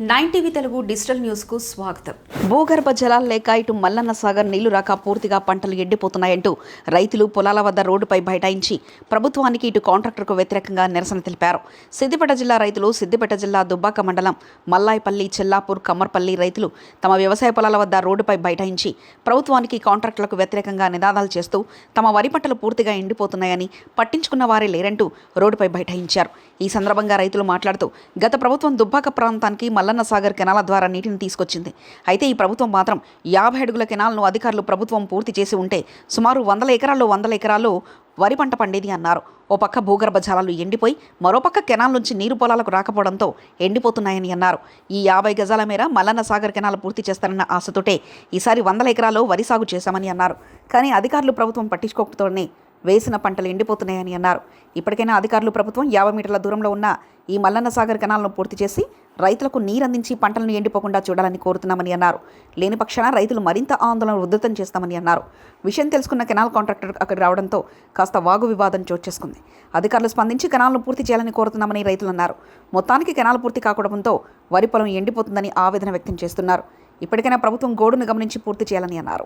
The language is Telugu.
9 టీవీ తెలుగు డిజిటల్ న్యూస్ కు స్వాగతం. భూగర్భ జలాలు లేక ఇటు మల్లన్న సాగర్ నీళ్లు రాక పూర్తిగా పంటలు ఎండిపోతున్నాయంటూ రైతులు పొలాల వద్ద రోడ్డుపై బైఠాయించి ప్రభుత్వానికి ఇటు కాంట్రాక్టర్కు వ్యతిరేకంగా నిరసన తెలిపారు. సిద్దిపేట జిల్లా రైతులు సిద్దిపేట జిల్లా దుబ్బాక మండలం మల్లాయిపల్లి, చెల్లాపూర్, కమ్మర్పల్లి రైతులు తమ వ్యవసాయ పొలాల వద్ద రోడ్డుపై బైఠాయించి ప్రభుత్వానికి కాంట్రాక్టర్లకు వ్యతిరేకంగా నినాదాలు చేస్తూ తమ వరి పంటలు పూర్తిగా ఎండిపోతున్నాయని పట్టించుకున్న వారే లేరంటూ రోడ్డుపై బైఠాయించారు. ఈ సందర్భంగా రైతులు మాట్లాడుతూ గత ప్రభుత్వం దుబ్బాక ప్రాంతానికి మల్లన్న సాగర్ కెనాల ద్వారా నీటిని తీసుకొచ్చింది. అయితే ఈ ప్రభుత్వం మాత్రం 50 అడుగుల కెనాల్ను అధికారులు ప్రభుత్వం పూర్తి చేసి ఉంటే సుమారు 100 ఎకరాల్లో వరి పంట పండేది అన్నారు. ఓ పక్క భూగర్భ జలాలు ఎండిపోయి మరోపక్క కెనాల్ నుంచి నీరు పొలాలకు రాకపోవడంతో ఎండిపోతున్నాయని అన్నారు. ఈ 50 గజాల మేర మల్లన్న సాగర్ కెనాల్ పూర్తి చేస్తారన్న ఆశతోటే ఈసారి 100 ఎకరాల్లో వరి సాగు చేశామని అన్నారు. కానీ అధికారులు ప్రభుత్వం పట్టించుకోకపోతేనే వేసిన పంటలు ఎండిపోతున్నాయని అన్నారు. ఇప్పటికైనా అధికారులు ప్రభుత్వం 50 మీటర్ల దూరంలో ఉన్న ఈ మల్లన్న సాగర్ కెనాల్ను పూర్తి చేసి రైతులకు నీరందించి పంటలను ఎండిపోకుండా చూడాలని కోరుతున్నామని అన్నారు. లేని పక్షాన రైతులు మరింత ఆందోళన ఉధృతం చేస్తామని అన్నారు. విషయం తెలుసుకున్న కెనాల్ కాంట్రాక్టర్ అక్కడికి రావడంతో కాస్త వాగు వివాదం చోటు చేసుకుంది. అధికారులు స్పందించి కెనాల్ను పూర్తి చేయాలని కోరుతున్నామని రైతులు అన్నారు. మొత్తానికి కెనాల్ పూర్తి కాకపోవడంతో వరి పొలం ఎండిపోతుందని ఆవేదన వ్యక్తం చేస్తున్నారు. ఇప్పటికైనా ప్రభుత్వం గోడును గమనించి పూర్తి చేయాలని అన్నారు.